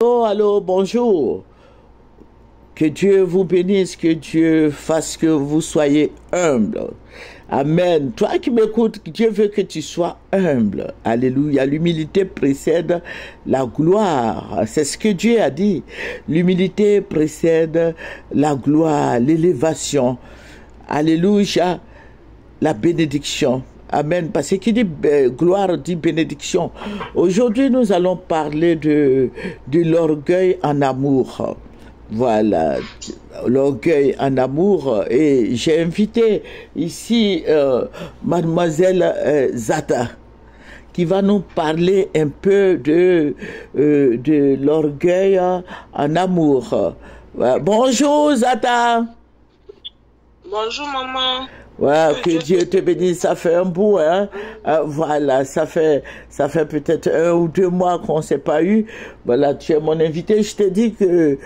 Oh, allô, bonjour. Que Dieu vous bénisse, que Dieu fasse que vous soyez humble. Amen. Toi qui m'écoutes, Dieu veut que tu sois humble. Alléluia. L'humilité précède la gloire. C'est ce que Dieu a dit. L'humilité précède la gloire, l'élévation. Alléluia. La bénédiction. Amen. Parce que qui dit gloire dit bénédiction. Aujourd'hui, nous allons parler de l'orgueil en amour. Voilà, l'orgueil en amour. Et j'ai invité ici mademoiselle Zata, qui va nous parler un peu de l'orgueil en amour. Bonjour Zata. Bonjour maman. Ouais, que Dieu te bénisse, ça fait un bout, hein. Voilà, ça fait peut-être 1 ou 2 mois qu'on ne s'est pas eu. Voilà, tu es mon invité. Je t'ai dit que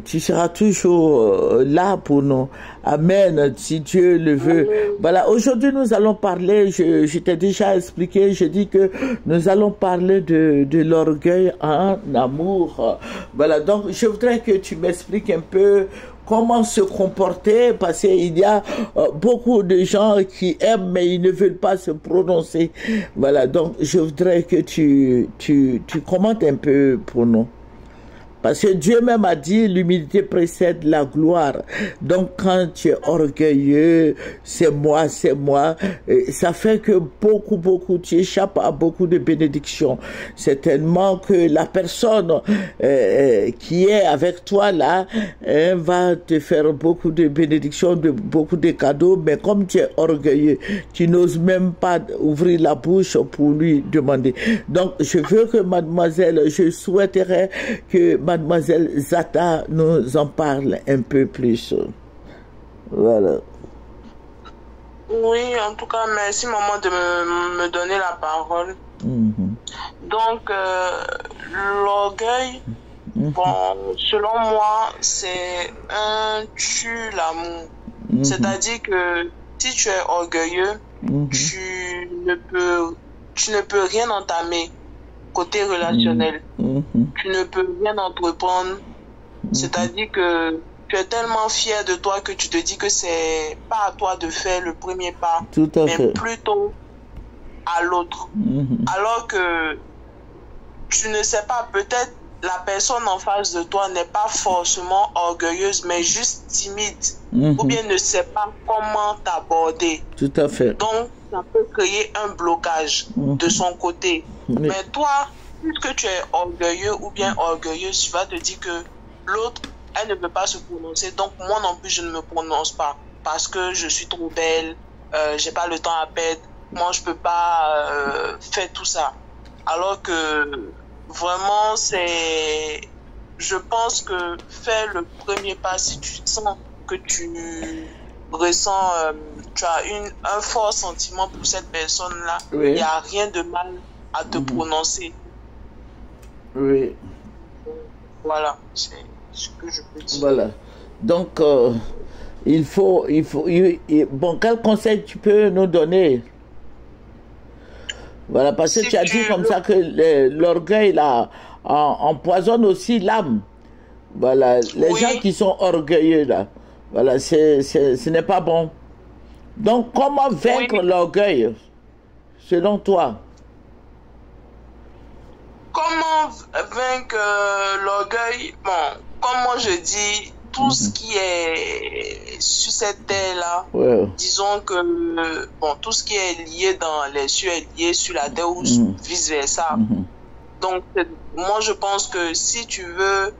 tu seras toujours là pour nous. Amen, si Dieu le veut. Amen. Voilà, aujourd'hui nous allons parler, je t'ai déjà expliqué, je dis que nous allons parler de l'orgueil en amour. Voilà, donc je voudrais que tu m'expliques un peu comment se comporter, parce qu'il y a beaucoup de gens qui aiment mais ils ne veulent pas se prononcer. Voilà, donc je voudrais que tu commentes un peu pour nous. Parce que Dieu même a dit, l'humilité précède la gloire. Donc quand tu es orgueilleux, c'est moi, ça fait que beaucoup, tu échappes à beaucoup de bénédictions. Certainement que la personne qui est avec toi là, va te faire beaucoup de bénédictions, beaucoup de cadeaux, mais comme tu es orgueilleux, tu n'oses même pas ouvrir la bouche pour lui demander. Donc je veux que mademoiselle, je souhaiterais que mademoiselle Zata nous en parle un peu plus. Voilà. Oui, en tout cas, merci maman de me donner la parole. Donc, l'orgueil, bon, selon moi, c'est un tue l'amour. C'est-à-dire que si tu es orgueilleux, tu ne peux rien entamer côté relationnel. Tu ne peux rien entreprendre. C'est-à-dire que tu es tellement fier de toi que tu te dis que c'est pas à toi de faire le premier pas, mais plutôt à l'autre. Alors que tu ne sais pas, peut-être la personne en face de toi n'est pas forcément orgueilleuse, mais juste timide, ou bien ne sait pas comment t'aborder. Tout à fait. Donc, ça peut créer un blocage de son côté. Mais toi, puisque tu es orgueilleux ou bien orgueilleuse, tu vas te dire que l'autre, elle ne peut pas se prononcer. Donc, moi non plus, je ne me prononce pas parce que je suis trop belle, j'ai pas le temps à perdre. Moi, je peux pas faire tout ça. Alors que vraiment, je pense que faire le premier pas, si tu sens que tu ressens, tu as un fort sentiment pour cette personne-là, il n'y a rien de mal à te prononcer. Oui. Voilà, c'est ce que je peux dire. Voilà. Donc, il faut, bon, quel conseil tu peux nous donner? Voilà, parce que tu as dit comme ça que l'orgueil là empoisonne aussi l'âme. Voilà, les gens qui sont orgueilleux là, voilà, ce n'est pas bon. Donc, comment vaincre l'orgueil, selon toi? Comment vaincre l'orgueil? Bon, comme moi je dis, tout ce qui est sur cette terre-là, disons que bon, tout ce qui est lié dans les cieux est lié sur la terre ou vice-versa. Donc, moi je pense que si tu veux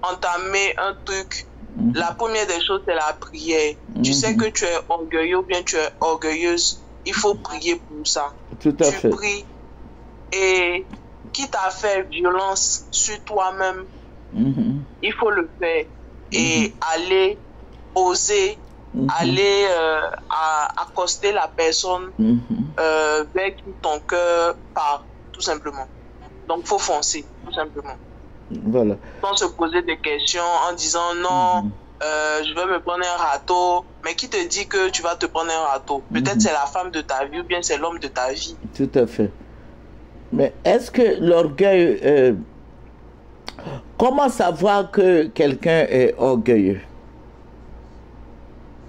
entamer un truc, la première des choses, c'est la prière. Tu sais que tu es orgueilleux ou bien tu es orgueilleuse, il faut prier pour ça. Tout à fait. Tu pries et quitte à faire violence sur toi-même, il faut le faire et aller oser, aller accoster la personne vers qui ton cœur part, tout simplement. Donc, il faut foncer, tout simplement. Voilà. Sans se poser des questions en disant non, je vais me prendre un râteau. Mais qui te dit que tu vas te prendre un râteau? Peut-être c'est la femme de ta vie ou bien c'est l'homme de ta vie. Tout à fait. Mais est-ce que l'orgueil Comment savoir que quelqu'un est orgueilleux?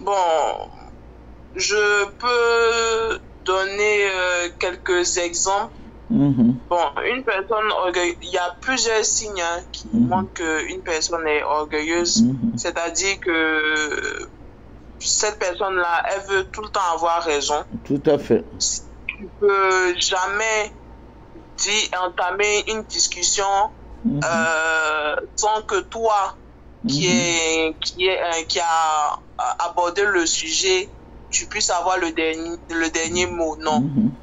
Bon, je peux donner quelques exemples. Bon, une personne orgueilleuse, il y a plusieurs signes qui montrent qu'une personne est orgueilleuse. C'est-à-dire que cette personne-là, elle veut tout le temps avoir raison. Tout à fait. Tu peux jamais entamer une discussion sans que toi, qui a abordé le sujet, tu puisses avoir le dernier mot. Non.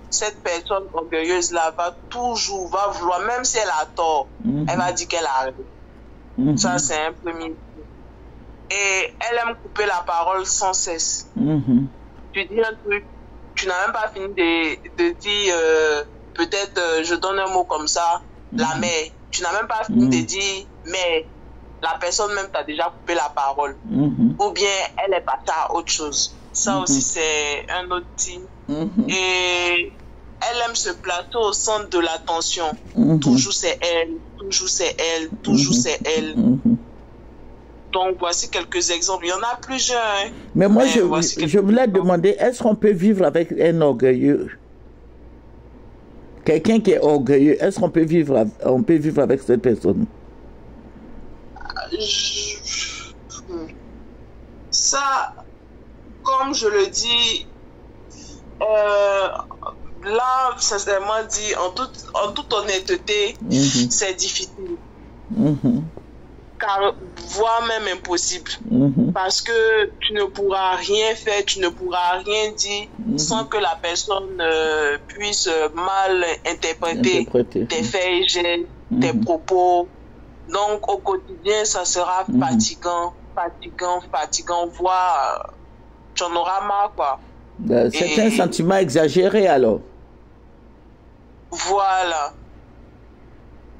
Cette personne orgueilleuse-là va vouloir, même si elle a tort, elle va dire qu'elle a raison. Ça, c'est un premier. Et elle aime couper la parole sans cesse. Tu dis un truc, tu n'as même pas fini de dire, peut-être, je donne un mot comme ça, la mère. Tu n'as même pas fini de dire, mais la personne même t'a déjà coupé la parole. Ou bien elle est passée à autre chose. Ça aussi, c'est un autre signe. Et elle aime se placer au centre de l'attention. Toujours c'est elle, toujours c'est elle, toujours c'est elle. Donc, voici quelques exemples. Il y en a plusieurs. Mais moi, je voulais demander, est-ce qu'on peut vivre avec un orgueilleux? Quelqu'un qui est orgueilleux, est-ce qu'on peut vivre avec cette personne? Ça, comme je le dis, là, sincèrement dit, en toute honnêteté, c'est difficile. Voire même impossible. Parce que tu ne pourras rien faire, tu ne pourras rien dire sans que la personne puisse mal interpréter tes faits et gestes, tes propos. Donc au quotidien, ça sera fatigant, voire tu en auras marre, quoi. C'est un sentiment exagéré alors. Voilà.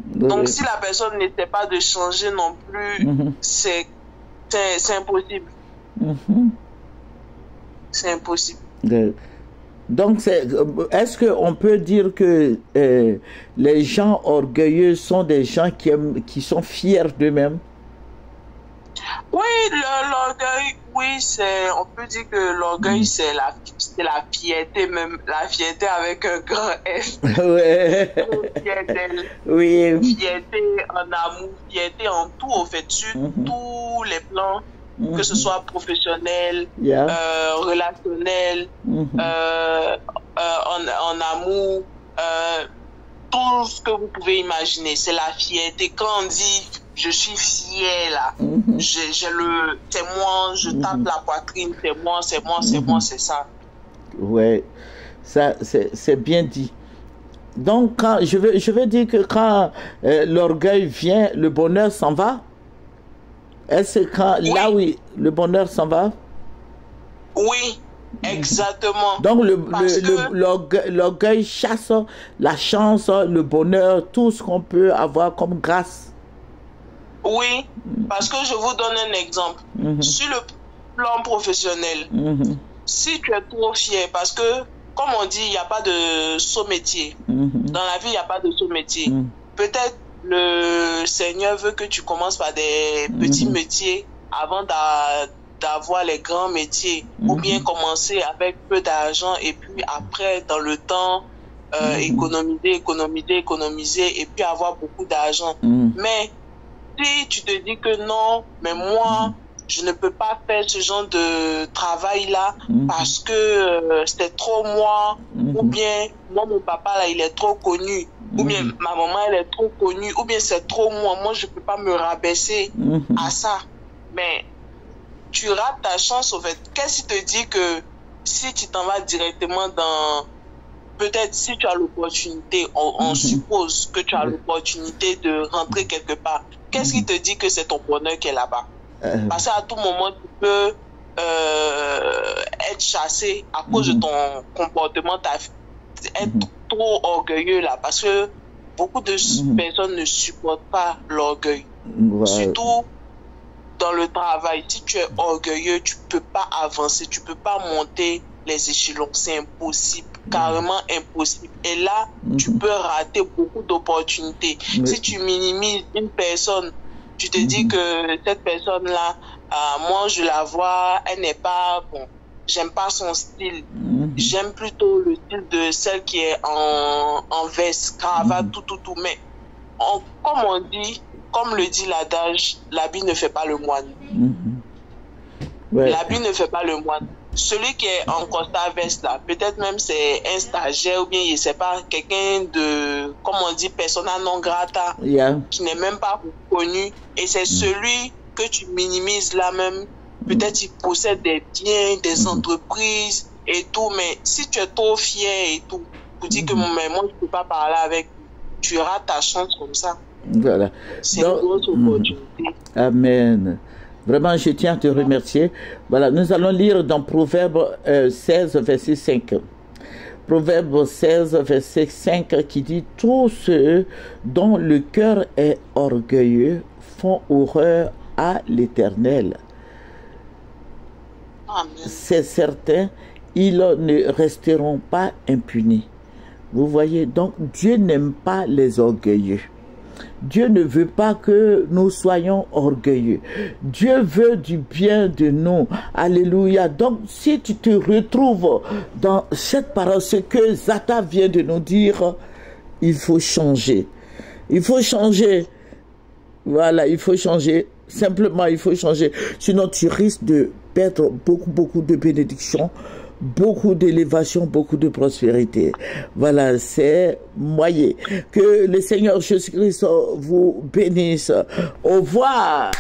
Donc, si la personne n'essaie pas de changer non plus, c'est impossible. C'est impossible. Donc, est-ce qu'on peut dire que les gens orgueilleux sont des gens qui sont fiers d'eux-mêmes? Oui, l'orgueil, oui, on peut dire que l'orgueil, c'est la fierté même, la fierté avec un grand F. Ouais. Oui. Fierté en amour, fierté en tout, au fait, sur tous les plans, que ce soit professionnel, relationnel, en amour, tout ce que vous pouvez imaginer, c'est la fierté. Quand on dit je suis fier là, c'est moi, je tape la poitrine, c'est moi, c'est ça. Ouais, ça c'est bien dit. Donc je veux dire que quand l'orgueil vient, le bonheur s'en va. Est-ce que là oui, le bonheur s'en va? Oui. Exactement. Donc l'orgueil chasse la chance, le bonheur, tout ce qu'on peut avoir comme grâce. Oui, parce que je vous donne un exemple. Sur le plan professionnel, si tu es trop fier, parce que comme on dit, il n'y a pas de saut métier. Dans la vie, il n'y a pas de saut métier. Peut-être le Seigneur veut que tu commences par des petits métiers avant d'avoir les grands métiers, ou bien commencer avec peu d'argent et puis après, dans le temps, économiser et puis avoir beaucoup d'argent. Mais si tu te dis que non, mais moi, je ne peux pas faire ce genre de travail-là parce que c'est trop moi, ou bien moi, mon papa, là, il est trop connu, ou bien ma maman, elle est trop connue, ou bien c'est trop moi, je ne peux pas me rabaisser à ça. Mais tu rates ta chance, au fait. Qu'est-ce qui te dit que si tu t'en vas directement dans... Peut-être si tu as l'opportunité, on suppose que tu as l'opportunité de rentrer quelque part. Qu'est-ce qui te dit que c'est ton bonheur qui est là-bas? Parce qu'à tout moment, tu peux être chassé à cause de ton comportement, être trop orgueilleux là. Parce que beaucoup de personnes ne supportent pas l'orgueil. Surtout dans le travail, si tu es orgueilleux, tu peux pas avancer, tu peux pas monter les échelons, c'est impossible. carrément impossible. Et là, tu peux rater beaucoup d'opportunités. Si tu minimises une personne, tu te dis que cette personne-là, moi je la vois, elle n'est pas bon. J'aime pas son style. J'aime plutôt le style de celle qui est en veste, cravate, tout. Mais comme on dit, comme le dit l'adage, l'habit ne fait pas le moine. L'habit ne fait pas le moine. Celui qui est en costard veste là, peut-être même c'est un stagiaire ou bien je sais pas, quelqu'un de, comme on dit, persona non grata, qui n'est même pas connu. Et c'est celui que tu minimises là même. Peut-être il possède des biens, des entreprises et tout, mais si tu es trop fier et tout, pour dire que moi je ne peux pas parler avec lui, tu rates ta chance comme ça. Voilà. C'est une grosse opportunité. Amen. Vraiment, je tiens à te remercier. Voilà, nous allons lire dans Proverbe 16, verset 5. Proverbe 16, verset 5 qui dit « Tous ceux dont le cœur est orgueilleux font horreur à l'Éternel. » C'est certain, ils ne resteront pas impunis. Vous voyez, donc Dieu n'aime pas les orgueilleux. Dieu ne veut pas que nous soyons orgueilleux. Dieu veut du bien de nous. Alléluia. Donc, si tu te retrouves dans cette parole, ce que Zata vient de nous dire, il faut changer. Il faut changer. Voilà, il faut changer. Simplement, il faut changer. Sinon, tu risques de perdre beaucoup de bénédictions, beaucoup d'élévation, beaucoup de prospérité. Voilà, c'est moyen. Que le Seigneur Jésus-Christ vous bénisse. Au revoir.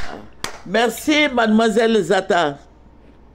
Merci, mademoiselle Zata.